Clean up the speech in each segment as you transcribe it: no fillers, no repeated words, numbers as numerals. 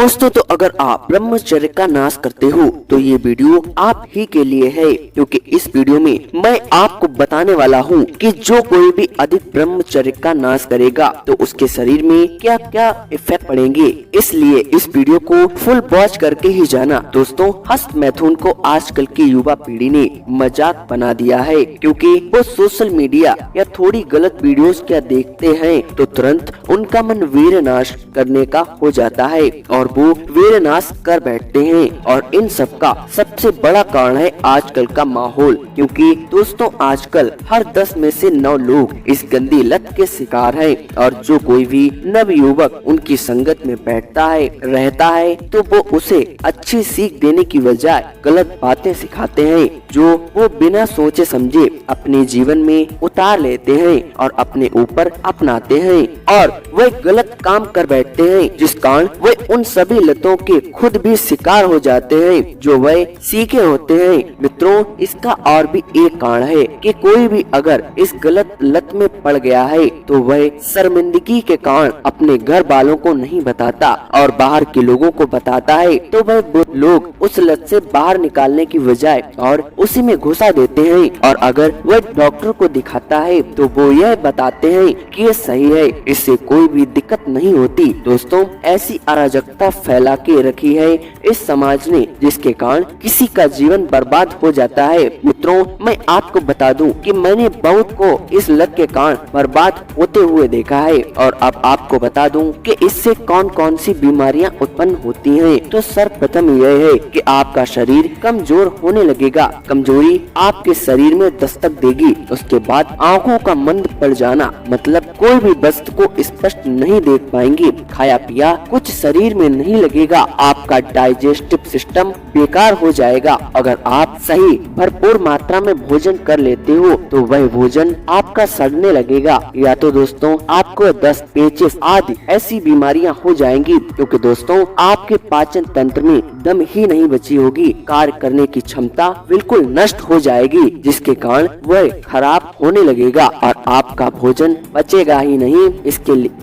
दोस्तों, तो अगर आप ब्रह्मचर्य का नाश करते हो तो ये वीडियो आप ही के लिए है, क्योंकि इस वीडियो में मैं आपको बताने वाला हूँ कि जो कोई भी अधिक ब्रह्मचर्य का नाश करेगा तो उसके शरीर में क्या क्या इफेक्ट पड़ेंगे। इसलिए इस वीडियो को फुल वॉच करके ही जाना। दोस्तों, हस्त मैथुन को आजकल की युवा पीढ़ी ने मजाक बना दिया है, क्योंकि वो सोशल मीडिया या थोड़ी गलत वीडियोस क्या देखते हैं तो तुरंत उनका मन वीर नाश करने का हो जाता है और वो वीर नाश कर बैठते हैं। और इन सब का सबसे बड़ा कारण है आजकल का माहौल, क्योंकि दोस्तों आजकल हर 10 में से 9 लोग इस गंदी लत के शिकार हैं। और जो कोई भी नव युवक उनकी संगत में बैठता है रहता है तो वो उसे अच्छी सीख देने की बजाय गलत बातें सिखाते हैं, जो वो बिना सोचे समझे अपने जीवन में उतार लेते हैं और अपने ऊपर अपनाते हैं और वह गलत काम कर बैठते हैं, जिस कारण वह उन सभी लतों के खुद भी शिकार हो जाते हैं जो वह सीखे होते हैं। मित्रों, इसका और भी एक कारण है कि कोई भी अगर इस गलत लत में पड़ गया है तो वह शर्मिंदगी के कारण अपने घर वालों को नहीं बताता और बाहर के लोगों को बताता है, तो वह लोग उस लत से बाहर निकालने की बजाय और उसी में घुसा देते हैं। और अगर वह डॉक्टर को दिखाता है तो वो यह बताते हैं कि ये सही है, इससे कोई भी दिक्कत नहीं होती। दोस्तों, ऐसी अराजकता फैला के रखी है इस समाज ने, जिसके कारण किसी का जीवन बर्बाद हो जाता है। मित्रों, मैं आपको बता दूं कि मैंने बहुत को इस लत के कारण बर्बाद होते हुए देखा है। और अब आपको बता दूं कि इससे कौन कौन सी बीमारियां उत्पन्न होती हैं। तो सर्वप्रथम यह है कि आपका शरीर कमजोर होने लगेगा। कमजोरी आपके शरीर में दस्तक देगी। उसके बाद आंखों का मंद पड़ जाना, मतलब कोई भी वस्तु को स्पष्ट नहीं देख पाएंगे। खाया पिया कुछ शरीर में नहीं लगेगा। आपका डाइजेस्टिव सिस्टम बेकार हो जाएगा। अगर आप सही भरपूर मात्रा में भोजन कर लेते हो तो वह भोजन आपका सड़ने लगेगा, या तो दोस्तों आपको दस्त, पेचिश आदि ऐसी बीमारियां हो जाएंगी, क्योंकि दोस्तों आपके पाचन तंत्र में दम ही नहीं बची होगी। कार्य करने की क्षमता बिल्कुल नष्ट हो जाएगी, जिसके कारण वह खराब होने लगेगा और आपका भोजन बचेगा ही नहीं,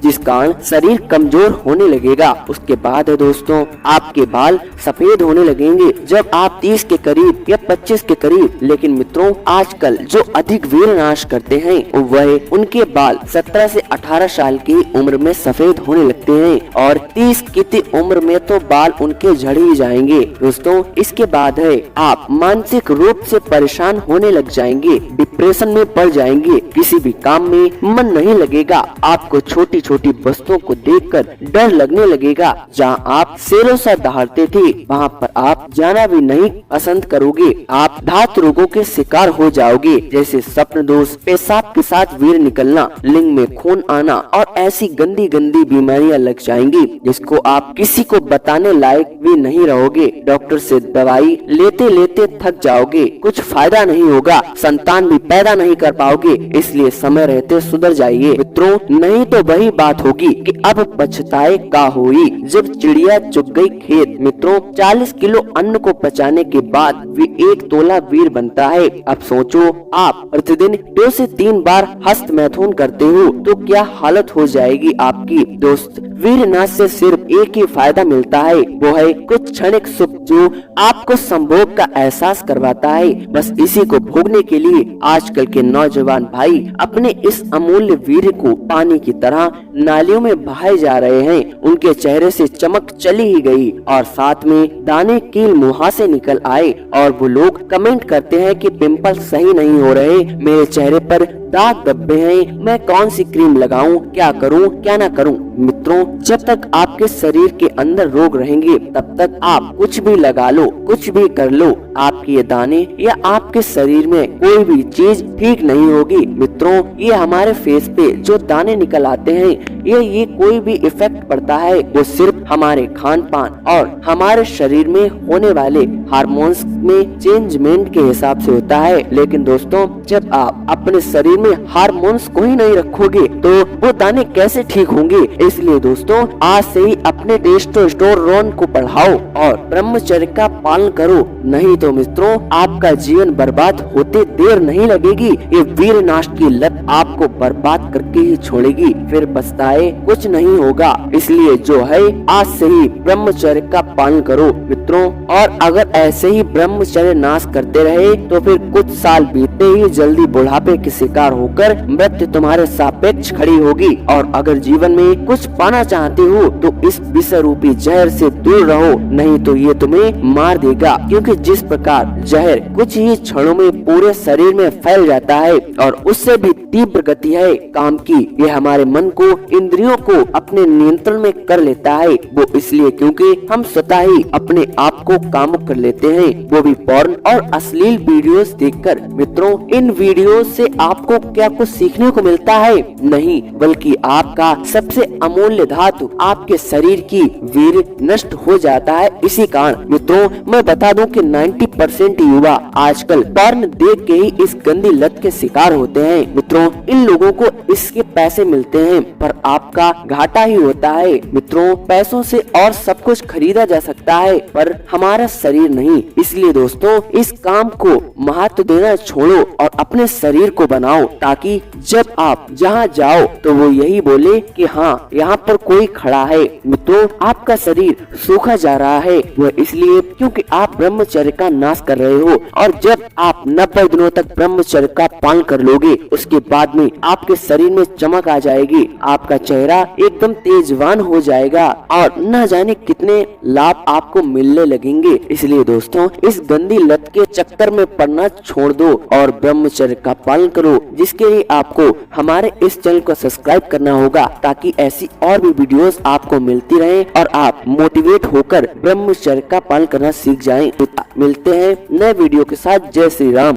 जिस कारण शरीर कमजोर होने लगेगा। उसके बाद है दोस्तों, आपके बाल सफेद होने लगेंगे जब आप 30 के करीब या 25 के करीब। लेकिन मित्रों, आजकल जो अधिक वीर नाश करते हैं वह उनके बाल 17 से 18 साल की उम्र में सफेद होने लगते हैं और 30 की उम्र में तो बाल उनके झड़ ही जाएंगे। दोस्तों, इसके बाद है आप मानसिक रूप से परेशान होने लग जाएंगे, डिप्रेशन में पड़ जाएंगे, किसी भी काम में मन नहीं लगेगा। आपको छोटी छोटी वस्तुओं को देखकर डर लगने लगेगा। जहां आप शेरों सा दहाड़ते थे वहां पर आप जाना भी नहीं पसंद करोगे। आप धातु रोगों के शिकार हो जाओगे, जैसे स्वप्न दोष, पेशाब के साथ वीर निकलना, लिंग में खून आना और ऐसी गंदी गंदी बीमारियां लग जाएंगी जिसको आप किसी को बताने लायक भी नहीं रहोगे। डॉक्टर से दवाई लेते लेते थक जाओगे, कुछ फायदा नहीं होगा, संतान भी पैदा नहीं कर पाओगे। इसलिए समय रहते सुधर जाइए मित्रों, नहीं तो वही बात होगी कि अब पछताए का होई जब चिड़िया चुग गई खेत। मित्रों, 40 किलो अन्न को पचाने के बाद भी 1 तोला वीर बनता है। अब सोचो, आप प्रतिदिन 2 से 3 बार हस्त मैथुन करते हो तो क्या हालत हो जाएगी आपकी। दोस्त, वीर नाश से सिर्फ एक ही फायदा मिलता है, वो है कुछ क्षणिक सुख जो आपको संभोग का एहसास करवाता है। बस इसी को भोगने के लिए आजकल के नौजवान भाई अपने इस अमूल्य वीर को पानी की तरह नालियों में बहाए जा रहे हैं। उनके चेहरे से चमक चली ही गई और साथ में दाने कील मुहासे निकल आए और वो लोग कमेंट करते हैं कि पिंपल सही नहीं हो रहे, मेरे चेहरे पर दाग धब्बे हैं, मैं कौन सी क्रीम लगाऊं, क्या करूं, क्या ना करूं। मित्रों, जब तक आपके शरीर के अंदर रोग रहेंगे तब तक आप कुछ भी लगा लो, कुछ भी कर लो, आपके ये दाने या आपके शरीर में कोई भी चीज ठीक नहीं होगी। मित्रों, ये हमारे फेस पे जो दाने निकल आते हैं ये कोई भी इफेक्ट पड़ता है वो सिर्फ हमारे खान पान और हमारे शरीर में होने वाले हार्मोन्स में चेंजमेंट के हिसाब से होता है। लेकिन दोस्तों, जब आप अपने शरीर में हार्मोन्स को ही नहीं रखोगे तो वो दाने कैसे ठीक होंगे। इसलिए दोस्तों आज से ही अपने टेस्टोस्टेरोन को बढ़ाओ और ब्रह्मचर्य का पालन करो, नहीं तो मित्रों आपका जीवन बर्बाद होते देर नहीं लगेगी। ये वीरनाश की लत आपको बर्बाद करके ही छोड़ेगी, फिर पछताए कुछ नहीं होगा। इसलिए जो है आज से ही ब्रह्मचर्य का पालन करो मित्रों। और अगर ऐसे ही ब्रह्मचर्य नाश करते रहे तो फिर कुछ साल बीतते ही जल्दी बुढ़ापे के शिकार होकर मृत्यु तुम्हारे सापेक्ष खड़ी होगी। और अगर जीवन में कुछ पाना चाहते हो तो इस विष रूपी जहर से दूर रहो, नहीं तो ये तुम्हें मार देगा। क्योंकि जिस प्रकार जहर कुछ ही क्षणों में पूरे शरीर में फैल जाता है और उससे भी तीव्र गति है काम की, ये हमारे मन को, इंद्रियों को अपने नियंत्रण में कर लेता है। वो इसलिए क्योंकि हम स्वतः ही अपने आप को कामुक कर लेते हैं, वो भी पॉर्न और अश्लील वीडियोस देखकर। मित्रों इन वीडियो से आपको क्या कुछ सीखने को मिलता है? नहीं, बल्कि आपका सबसे अमूल्य धातु आपके शरीर की वीर नष्ट हो जाता है। इसी कारण मित्रों मैं बता दूं कि 90% युवा आजकल पॉर्न देख के ही इस गंदी लत के शिकार होते हैं। मित्रों इन लोगों को इसके पैसे मिलते हैं पर आपका घाटा ही होता है। मित्रों पैसों से और सब कुछ खरीदा जा सकता है पर हमारा शरीर नहीं। इसलिए दोस्तों इस काम को महत्व देना छोड़ो और अपने शरीर को बनाओ, ताकि जब आप जहाँ जाओ तो वो यही बोले कि हाँ यहाँ पर कोई खड़ा है। मित्रों आपका शरीर सूखा जा रहा है, वह इसलिए क्योंकि आप ब्रह्मचर्य का नाश कर रहे हो। और जब आप 90 दिनों तक ब्रह्मचर्य का पालन कर लोगे उसके बाद में आपके शरीर में चमक आ जाएगी, आपका चेहरा एकदम तेजवान हो जाएगा और न जाने कितने लाभ आपको मिलने लगेंगे। इसलिए दोस्तों इस गंदी लत के चक्कर में पड़ना छोड़ दो और ब्रह्मचर्य का पालन करो, जिसके लिए आपको हमारे इस चैनल को सब्सक्राइब करना होगा, ताकि ऐसी और भी वीडियोस आपको मिलती रहे और आप मोटिवेट होकर ब्रह्मचर्य का पालन करना सीख जाएं। मिलते हैं नए वीडियो के साथ। जय श्री राम।